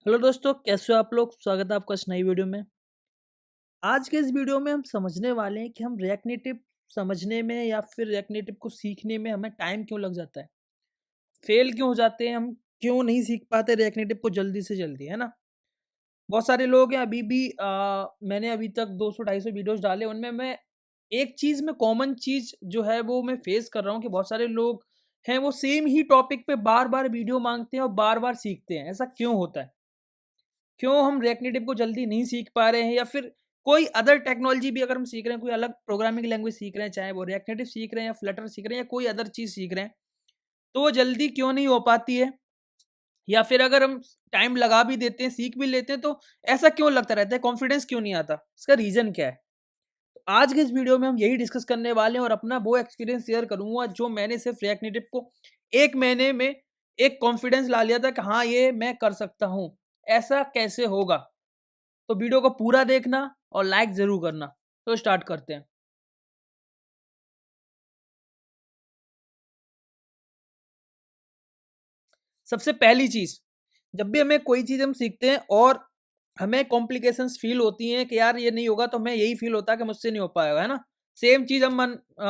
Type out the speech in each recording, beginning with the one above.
Hello दोस्तों, कैसे हो आप लोग? स्वागत है आपका इस नई वीडियो में। आज के इस वीडियो में हम समझने वाले हैं कि हम रिएक्ट नेटिव समझने में या फिर रिएक्ट नेटिव को सीखने में हमें टाइम क्यों लग जाता है? फेल क्यों हो जाते हैं हम? क्यों नहीं सीख पाते रिएक्ट नेटिव को जल्दी से जल्दी, है ना? बहुत सारे लोग हैं अभी भी मैंने अभी तक 200-250 वीडियोज़ डाले, उनमें मैं एक चीज़ में कॉमन चीज़ जो है वो मैं फेस कर रहा हूँ कि बहुत सारे लोग हैं वो सेम ही टॉपिक पे बार-बार वीडियो माँगते हैं और बार-बार सीखते हैं। ऐसा क्यों होता है? क्यों हम रिएक्ट नेटिव को जल्दी नहीं सीख पा रहे हैं या फिर कोई अदर टेक्नोलॉजी भी अगर हम सीख रहे हैं, कोई अलग प्रोग्रामिंग लैंग्वेज सीख रहे हैं, चाहे वो रिएक्ट नेटिव सीख रहे हैं या फ्लटर सीख रहे हैं या कोई अदर चीज़ सीख रहे हैं, तो वो जल्दी क्यों नहीं हो पाती है? या फिर अगर हम टाइम लगा भी देते हैं, सीख भी लेते हैं, तो ऐसा क्यों लगता रहता है? कॉन्फिडेंस क्यों नहीं आता? इसका रीज़न क्या है? तो आज के इस वीडियो में हम यही डिस्कस करने वाले हैं और अपना वो एक्सपीरियंस शेयर करूँगा जो मैंने सिर्फ रिएक्ट नेटिव को 1 महीने में एक कॉन्फिडेंस ला लिया था कि हाँ, ये मैं कर सकता हूँ। ऐसा कैसे होगा? तो वीडियो को पूरा देखना और लाइक ज़रूर करना। तो स्टार्ट करते हैं। सबसे पहली चीज़, जब भी हमें कोई चीज़ हम सीखते हैं और हमें कॉम्प्लिकेशंस फ़ील होती हैं कि यार ये नहीं होगा, तो हमें यही फ़ील होता है कि मुझसे नहीं हो पाएगा, है ना? सेम चीज़ हम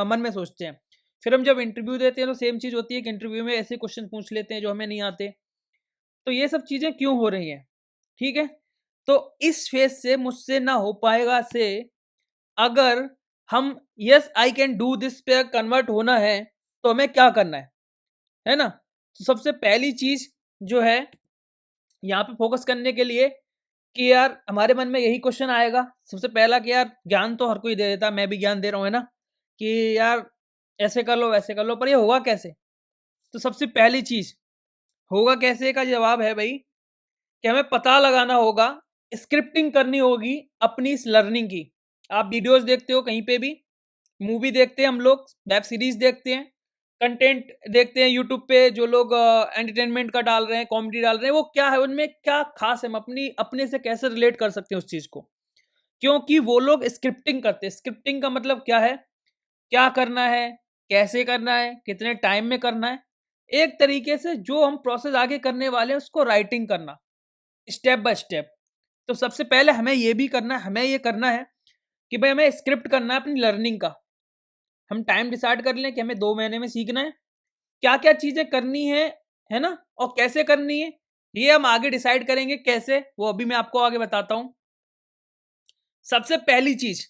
मन में सोचते हैं। फिर हम जब इंटरव्यू देते हैं तो सेम चीज़ होती है कि इंटरव्यू में ऐसे क्वेश्चन पूछ लेते हैं जो हमें नहीं आते। तो ये सब चीज़ें क्यों हो रही हैं? ठीक है? तो इस फ़ेज़ से मुझसे ना हो पाएगा से अगर हम yes I can do this पे कन्वर्ट होना है, तो हमें क्या करना है ना? तो सबसे पहली चीज़ जो है यहाँ पे फ़ोकस करने के लिए कि यार हमारे मन में यही क्वेश्चन आएगा सबसे पहला कि यार ज्ञान तो हर कोई दे देता है, मैं भी ज्ञान दे रहा हूँ, है ना? कि यार ऐसे कर लो, वैसे कर लो, पर ये होगा कैसे? तो सबसे पहली चीज़ होगा कैसे का जवाब है भई कि हमें पता लगाना होगा, स्क्रिप्टिंग करनी होगी अपनी इस लर्निंग की। आप वीडियोज़ देखते हो कहीं पे भी, मूवी देखते हैं हम लोग, वेब सीरीज़ देखते हैं, कंटेंट देखते हैं यूट्यूब पे जो लोग एंटरटेनमेंट का डाल रहे हैं, कॉमेडी डाल रहे हैं, वो क्या है उनमें क्या ख़ास है? हम अपनी अपने से कैसे रिलेट कर सकते हैं उस चीज़ को? क्योंकि वो लोग स्क्रिप्टिंग करते हैं। स्क्रिप्टिंग का मतलब क्या है? क्या करना है? कैसे करना है? कितने टाइम में करना है? एक तरीके से जो हम प्रोसेस आगे करने वाले हैं उसको राइटिंग करना, स्टेप बाय स्टेप। तो सबसे पहले हमें ये भी करना है, हमें ये करना है कि भई हमें स्क्रिप्ट करना है अपनी लर्निंग का। हम टाइम डिसाइड कर लें कि हमें 2 महीने में सीखना है। क्या-क्या चीज़ें करनी है ना? और कैसे करनी है, ये हम आगे डिसाइड करेंगे कैसे, वो अभी मैं आपको आगे बताता हूँ। सबसे पहली चीज़,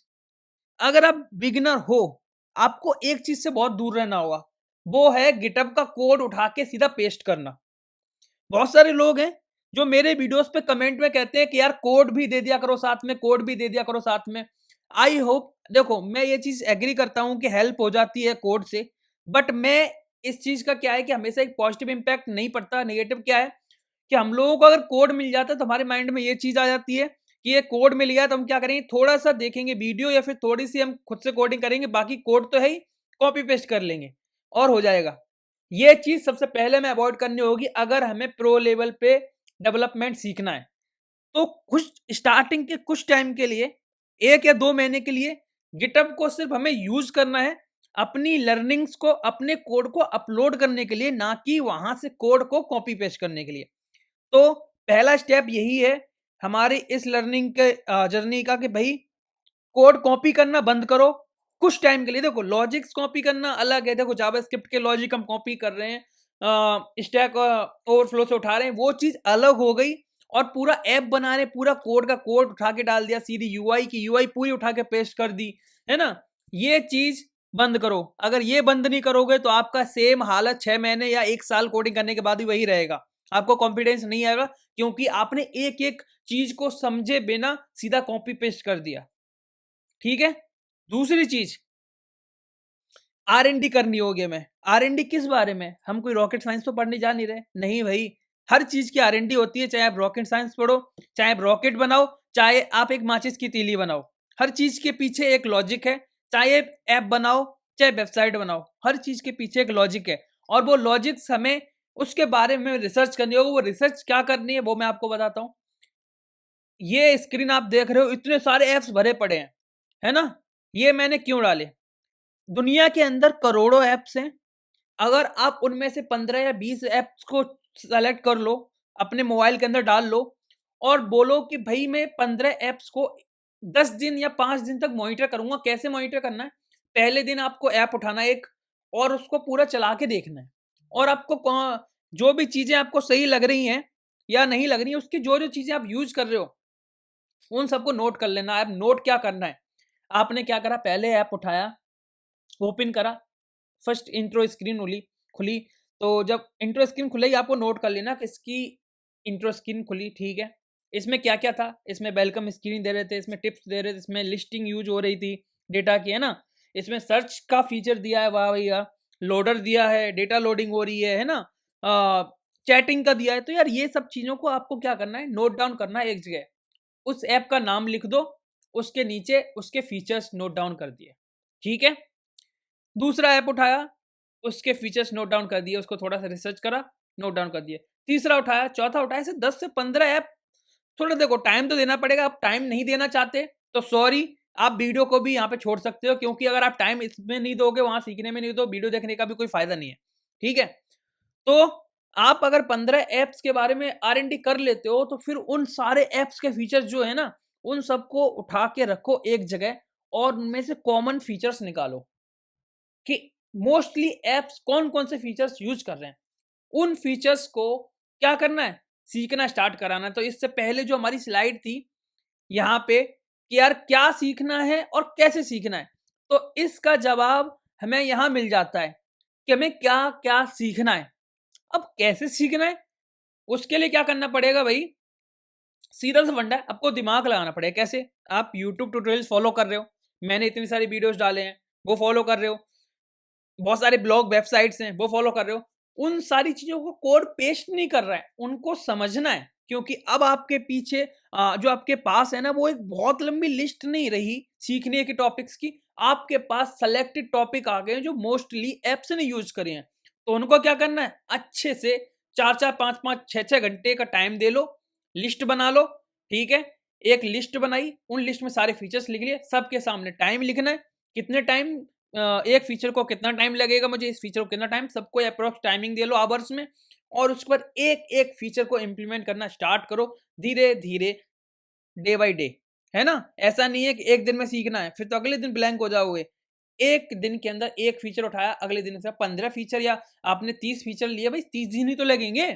अगर आप बिगिनर हो, आपको एक चीज़ से बहुत दूर रहना होगा, वो है गिटहब का कोड उठा के सीधा पेस्ट करना। बहुत सारे लोग हैं, जो मेरे वीडियोज़ पे कमेंट में कहते हैं कि यार कोड भी दे दिया करो साथ में, कोड भी दे दिया करो साथ में। आई होप देखो मैं ये चीज़ एग्री करता हूँ कि हेल्प हो जाती है कोड से, बट मैं इस चीज़ का क्या है कि हमेशा एक पॉजिटिव इम्पैक्ट नहीं पड़ता, नेगेटिव क्या है कि हम लोगों को अगर कोड मिल जाता है तो हमारे माइंड में ये चीज़ आ जाती है कि ये कोड मिल गया तो हम क्या करेंगे, थोड़ा-सा देखेंगे वीडियो या फिर थोड़ी-सी हम खुद से कोडिंग करेंगे, बाकी कोड तो है ही, कॉपी पेस्ट कर लेंगे और हो जाएगा। ये चीज़ सबसे पहले हमें अवॉइड करनी होगी अगर हमें प्रो लेवल पे डेवलपमेंट सीखना है। तो कुछ स्टार्टिंग के कुछ टाइम के लिए 1 या 2 महीने के लिए गिटहब को सिर्फ़ हमें यूज़ करना है, अपनी लर्निंग्स को, अपने कोड को अपलोड करने के लिए, ना कि वहाँ से कोड को कॉपी पेस्ट करने के लिए। तो पहला स्टेप यही है हमारी इस लर्निंग के जर्नी का कि भई कोड कॉपी करना बंद करो, कुछ टाइम के लिए। देखो लॉजिक्स कॉपी करना अलग है, देखो जावास्क्रिप्ट के लॉजिक हम कॉपी कर रहे हैं, स्टैक ओवरफ्लो से उठा रहे हैं, वो चीज़ अलग हो गई और पूरा ऐप बना रहे हैं, पूरा कोड का कोड उठा के डाल दिया, सीधी यूआई की यूआई पूरी उठा के पेस्ट कर दी, है ना? ये चीज़ बंद करो। अगर ये बंद नहीं करोगे तो आपका सेम हालत 6 महीने या 1 साल कोडिंग करने के बाद भी वही रहेगा। आपको कॉन्फिडेंस नहीं आएगा क्योंकि आपने एक-एक चीज़ को समझे बिना सीधा कॉपी पेस्ट कर दिया। ठीक है? दूसरी चीज़ आर-एन-डी करनी होगी हमें। आर-एन-डी किस बारे में? हम कोई रॉकेट साइंस तो पढ़ने जा नहीं रहे। नहीं भई, हर चीज़ की आर-एन-डी होती है, चाहे आप रॉकेट साइंस पढ़ो, चाहे आप रॉकेट बनाओ, चाहे आप एक माचिस की तीली बनाओ। हर चीज़ के पीछे एक लॉजिक है, चाहे ऐप बनाओ, चाहे वेबसाइट बनाओ, हर चीज़ के पीछे एक लॉजिक है और वो लॉजिक्स हमें उसके बारे में रिसर्च करनी होगी। वो रिसर्च क्या करनी है, वो मैं आपको बताता हूँ। ये स्क्रीन आप देख रहे हो, इतने सारे ऐप्स भरे पड़े हैं, है ना? ये मैंने क्यों डाले? दुनिया के अंदर करोड़ों ऐप्स हैं। अगर आप उनमें से 15 या 20 ऐप्स को सेलेक्ट कर लो, अपने मोबाइल के अंदर डाल लो और बोलो कि भाई मैं 15 ऐप्स को 10 दिन या 5 दिन तक मॉनिटर करूँगा। कैसे मॉनिटर करना है? पहले दिन आपको ऐप उठाना है एक और उसको पूरा चला के देखना है और आपको जो भी चीज़ें आपको सही लग रही हैं या नहीं लग रही हैं, उसकी जो-जो चीज़ें आप यूज़ कर रहे हो, उन सबको नोट कर लेना है। अब नोट क्या करना है? आपने क्या करा, पहले ऐप उठाया, ओपन करा, फर्स्ट इंट्रो स्क्रीन खुली, तो जब इंट्रो स्क्रीन खुलेगी आपको नोट कर लेना कि इसकी इंट्रो स्क्रीन खुली, ठीक है। इसमें क्या-क्या था? इसमें वेलकम स्क्रीन दे रहे थे, इसमें टिप्स दे रहे थे, इसमें लिस्टिंग यूज़ हो रही थी डेटा की, है ना? इसमें सर्च का फीचर दिया है, वाह भैया! लोडर दिया है, डेटा लोडिंग हो रही है ना? चैटिंग का दिया है, तो यार ये सब चीज़ों को आपको क्या करना है, नोट डाउन करना है एक जगह। उस ऐप का नाम लिख दो, उसके नीचे उसके फीचर्स नोट डाउन कर दिए, ठीक है? दूसरा ऐप उठाया, उसके फीचर्स नोट डाउन कर दिए, उसको थोड़ा-सा रिसर्च करा, नोट डाउन कर दिए। तीसरा उठाया, चौथा उठाया, ऐसे 10 से 15 ऐप। थोड़ा देखो टाइम तो देना पड़ेगा, आप टाइम नहीं देना चाहते, तो सॉरी, आप वीडियो को भी यहाँ पे छोड़ सकते हो क्योंकि अगर आप टाइम इसमें नहीं दोगे, वहाँ सीखने में नहीं दो, वीडियो देखने का भी कोई फ़ायदा नहीं है, ठीक है? तो आप अगर 15 ऐप्स के बारे में आर-एन-डी कर लेते हो, तो फिर उन सारे ऐप्स के फीचर्स जो है ना, उन सबको उठा के रखो एक जगह और उनमें से कॉमन फीचर्स निकालो। कि मोस्टली ऐप्स कौन-कौन से फीचर्स यूज़ कर रहे हैं। उन फीचर्स को क्या करना है? सीखना स्टार्ट कराना है। तो इससे पहले जो हमारी स्लाइड थी, यहाँ पे कि यार क्या सीखना है और कैसे सीखना है? तो इसका जवाब हमें यहाँ मिल जाता है कि हमें क्या-क्या सीखना है। अब कैसे सीखना है? उसके लिए क्या करना पड़ेगा भई? सीधा सा फंडा है, आपको दिमाग लगाना पड़ेगा। कैसे? आप यूट्यूब ट्यूटोरियल्स फॉलो कर रहे हो, मैंने इतनी सारी वीडियोज़ डाले हैं, वो फॉलो कर रहे हो। बहुत सारे ब्लॉग वेबसाइट्स हैं, वो फॉलो कर रहे हो। उन सारी चीज़ों को कोड पेस्ट नहीं कर रहा है, उनको समझना है क्योंकि अब आपके पीछे जो आपके पास है ना, वो एक बहुत लंबी लिस्ट नहीं रही सीखने के टॉपिक्स की। आपके पास सेलेक्टेड टॉपिक आ गए हैं जो मोस्टली ऐप्स ने यूज़ करे हैं। तो उनको क्या करना है? अच्छे से 4-4, 5-5, 6-6 घंटे का टाइम दे लो, लिस्ट बना लो, ठीक है? एक लिस्ट बनाई, उन लिस्ट में सारे फीचर्स लिख लिए, सबके सामने टाइम लिखना है, कितने टाइम एक फीचर को कितना टाइम लगेगा मुझे, इस फीचर को कितना टाइम, सबको अप्रॉक्स टाइमिंग दे लो आवर्स में और उसके बाद एक-एक फीचर को इम्प्लीमेंट करना स्टार्ट करो धीरे-धीरे, डे बाय डे, है ना? ऐसा नहीं है कि एक दिन में सीखना है, फिर तो अगले दिन ब्लैंक हो जाओगे। एक दिन के अंदर एक फीचर उठाया, अगले दिन से 15 फीचर या आपने 30 फीचर लिए, भाई 30 दिन ही तो लगेंगे।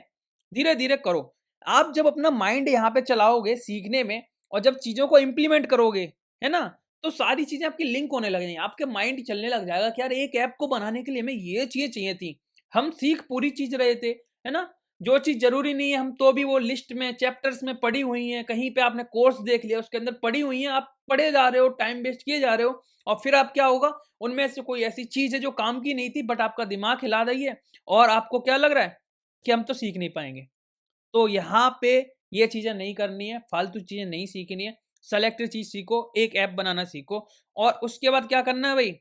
धीरे-धीरे करो। आप जब अपना माइंड यहाँ पे चलाओगे सीखने में और जब चीज़ों को इम्प्लीमेंट करोगे, है ना? तो सारी चीज़ें आपकी लिंक होने लगेंगी। आपके माइंड चलने लग जाएगा कि यार एक ऐप को बनाने के लिए हमें ये चीज़ें चाहिए थी। हम सीख पूरी चीज़ रहे थे, है ना? जो चीज़ ज़रूरी नहीं है हम तो भी वो लिस्ट में, चैप्टर्स में पड़ी हुई हैं, कहीं पे आपने कोर्स देख लिया उसके अंदर पड़ी हुई हैं, आप पढ़े जा रहे हो, टाइम वेस्ट किए जा रहे हो और फिर आप क्या होगा, उनमें से कोई ऐसी चीज़ है जो काम की नहीं थी बट आपका दिमाग हिला रही है और आपको क्या लग रहा है कि हम तो सीख नहीं पाएँगे। तो यहाँ पे ये चीज़ें नहीं करनी है, फालतू चीज़ें नहीं सीखनी है, सेलेक्टेड चीज़ सीखो, एक ऐप बनाना सीखो और उसके बाद क्या करना है भई,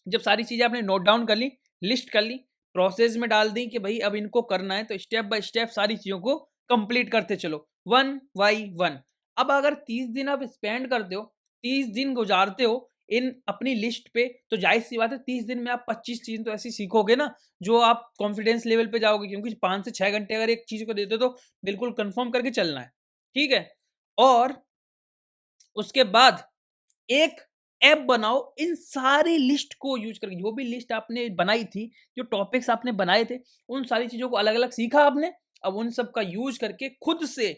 जब सारी चीज़ें आपने नोट डाउन कर ली, लिस्ट कर ली, प्रोसेस में डाल दी कि भई अब इनको करना है तो स्टेप बाय स्टेप सारी चीज़ों को कंप्लीट करते चलो, वन बाय वन। अब अगर 30 दिन आप स्पेंड करते हो, 30 दिन गुज़ारते हो इन अपनी लिस्ट पे, तो ज़ाहिर-सी बात है 30 दिन में आप 25 चीज़ तो ऐसी सीखोगे ना, जो आप कॉन्फिडेंस लेवल पे जाओगे क्योंकि 5 से 6 घंटे अगर एक चीज़ को देते हो तो बिल्कुल कन्फर्म करके चलना है, ठीक है? और उसके बाद एक ऐप बनाओ इन सारी लिस्ट को यूज़ करके, जो भी लिस्ट आपने बनाई थी, जो टॉपिक्स आपने बनाए थे, उन सारी चीज़ों को अलग-अलग सीखा आपने। अब उन सब का यूज़ करके खुद से,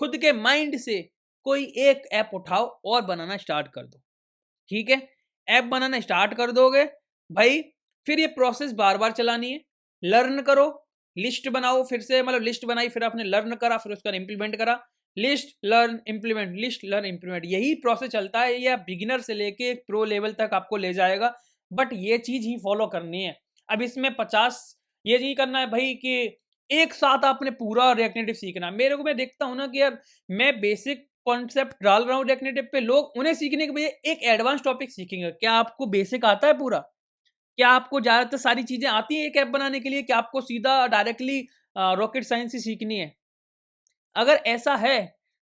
खुद के माइंड से कोई एक ऐप उठाओ और बनाना स्टार्ट कर दो। ठीक है? ऐप बनाना स्टार्ट कर दोगे, भाई फिर ये प्रोसेस बार-बार चलानी है। लर्न करो, लिस्ट बनाओ फिर से, मतलब लिस्ट बनाई फिर आपने लर्न करा, फिर उसका इम्प्लीमेंट करा। List, learn, implement, list, learn, implement, यही प्रोसेस चलता है। ये बिगिनर से लेके एक प्रो लेवल तक आपको ले जाएगा, बट ये चीज़ ही फॉलो करनी है। अब इसमें 50 ये नहीं करना है भाई कि एक साथ आपने पूरा रिएक्ट नेटिव सीखना है। मेरे को, मैं देखता हूँ ना कि यार मैं बेसिक कॉन्सेप्ट डाल रहा हूँ रिएक्ट नेटिव पे, लोग उन्हें सीखने के बजाय एक एडवांस टॉपिक सीखेंगे। क्या आपको बेसिक आता है पूरा? क्या आपको ज़्यादातर सारी चीज़ें आती हैं एक ऐप बनाने के लिए? क्या आपको सीधा डायरेक्टली रॉकेट साइंस ही सीखनी है? अगर ऐसा है,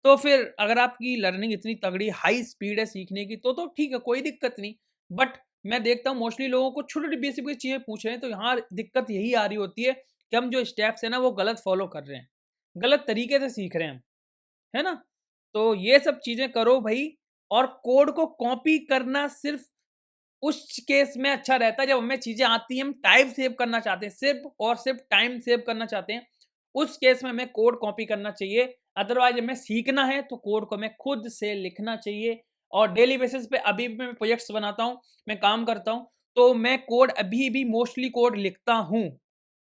तो फिर अगर आपकी लर्निंग इतनी तगड़ी हाई स्पीड है सीखने की तो ठीक है, कोई दिक्कत नहीं। बट मैं देखता हूँ मोस्टली लोगों को छोटी-छोटी बेसिक-बेसिक चीज़ें पूछ रहे हैं, तो यहाँ दिक्कत यही आ रही होती है कि हम जो स्टेप्स हैं ना वो गलत फॉलो कर रहे हैं। गलत तरीके से सीख रहे हैं हम। है ना? तो ये सब चीज़ें करो भई, और कोड को कॉपी करना सिर्फ़ उस केस में अच्छा रहता है जब हमें चीज़ें आती हैं, हम टाइम सेव करना चाहते हैं, सिर्फ़ और सिर्फ़ टाइम सेव करना चाहते हैं, उस केस में हमें कोड कॉपी करना चाहिए। अदरवाइज़ हमें सीखना है तो कोड को हमें खुद से लिखना चाहिए, और डेली बेसिस पे अभी भी मैं प्रोजेक्ट्स बनाता हूँ, मैं काम करता हूँ, तो मैं कोड अभी भी मोस्टली कोड लिखता हूँ।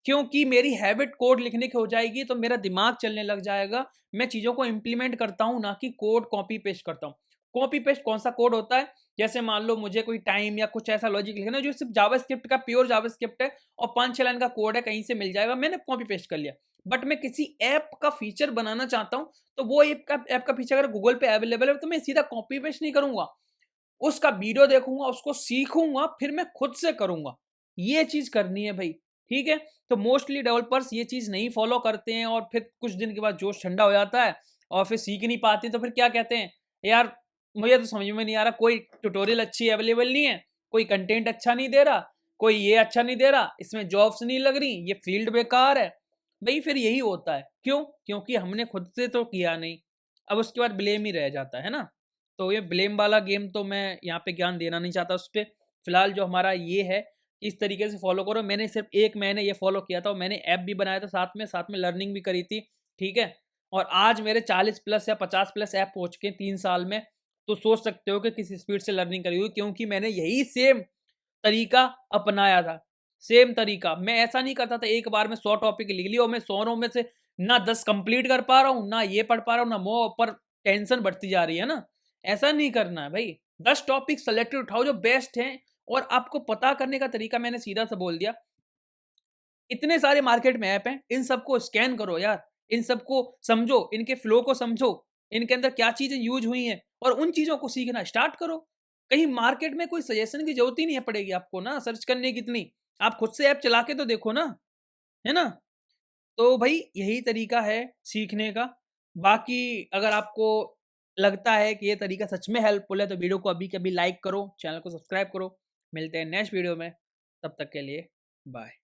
क्योंकि मेरी हैबिट कोड लिखने की हो जाएगी तो मेरा दिमाग चलने लग जाएगा। मैं चीज़ों को इम्प्लीमेंट करता हूँ, ना कि कोड कॉपी पेस्ट करता हूँ। कॉपी पेस्ट कौन-सा कोड होता है? जैसे मान लो मुझे कोई टाइम या कुछ ऐसा लॉजिक लिखना है जो सिर्फ़ जावास्क्रिप्ट का प्योर जावास्क्रिप्ट है और 5-6 लाइन का कोड है, कहीं से मिल जाएगा, मैंने कॉपी पेस्ट कर लिया। बट मैं किसी ऐप का फीचर बनाना चाहता हूँ, तो वो ऐप का फीचर अगर गूगल पे अवेलेबल है तो मैं सीधा कॉपी पेस्ट नहीं करूँगा। उसका वीडियो देखूँगा, उसको सीखूँगा, फिर मैं खुद से करूँगा। ये चीज़ करनी है भई, ठीक है? तो मोस्टली डेवलपर्स ये चीज़ नहीं फ़ॉलो करते हैं, और फिर कुछ दिन के बाद जोश ठंडा हो जाता है और फिर सीख नहीं पाते, तो फिर क्या कहते हैं, "यार, मुझे तो समझ में नहीं आ रहा, कोई ट्यूटोरियल अच्छी अवेलेबल नहीं है, कोई कंटेंट अच्छा नहीं दे रहा, कोई ये अच्छा नहीं दे रहा, इसमें जॉब्स नहीं लग रही, ये फ़ील्ड बेकार है।" भई फिर यही होता है। क्यों? क्योंकि हमने खुद से तो किया नहीं। अब उसके बाद ब्लेम ही रह जाता है ना? तो ये ब्लेम वाला गेम तो मैं यहाँ पे ज्ञान देना नहीं चाहता उस पे। फिलहाल जो हमारा ये है, इस तरीके से फ़ॉलो करो। मैंने सिर्फ़ 1 महीने ये फ़ॉलो किया था, और मैंने ऐप भी बनाया था साथ में लर्निंग भी करी थी, ठीक है? और आज मेरे 40 प्लस या 50 प्लस ऐप पहुँच के 3 साल में, तो सोच सकते हो कि किस स्पीड से लर्निंग करी होगी, क्योंकि मैंने यही सेम तरीका अपनाया था। सेम तरीका। मैं ऐसा नहीं करता था एक बार में 100 टॉपिक लिख लिए और मैं 100 में से ना 10 कंप्लीट कर पा रहा हूँ, ना ये पढ़ पा रहा हूँ, ना वो, ऊपर टेंशन बढ़ती जा रही है ना? ऐसा नहीं करना है भई। 10 टॉपिक सेलेक्टेड उठाओ जो बेस्ट हैं, और आपको पता करने का तरीका मैंने सीधा-सा बोल दिया। इतने सारे मार्केट में ऐप हैं, इन सबको स्कैन करो यार, इन सबको समझो, इनके फ्लो को समझो, इनके अंदर क्या चीज़ें यूज़ हुई हैं, और उन चीज़ों को सीखना स्टार्ट करो। कहीं मार्केट में कोई सजेशन की ज़रूरत ही नहीं है पड़ेगी आपको ना सर्च करने की इतनी। आप खुद से ऐप चला के तो देखो ना, है ना? तो भई यही तरीका है सीखने का। बाकी अगर आपको लगता है कि ये तरीका सच में हेल्पफुल है, तो वीडियो को अभी के अभी लाइक करो, चैनल को सब्सक्राइब करो। मिलते हैं नेक्स्ट वीडियो में, तब तक के लिए बाय।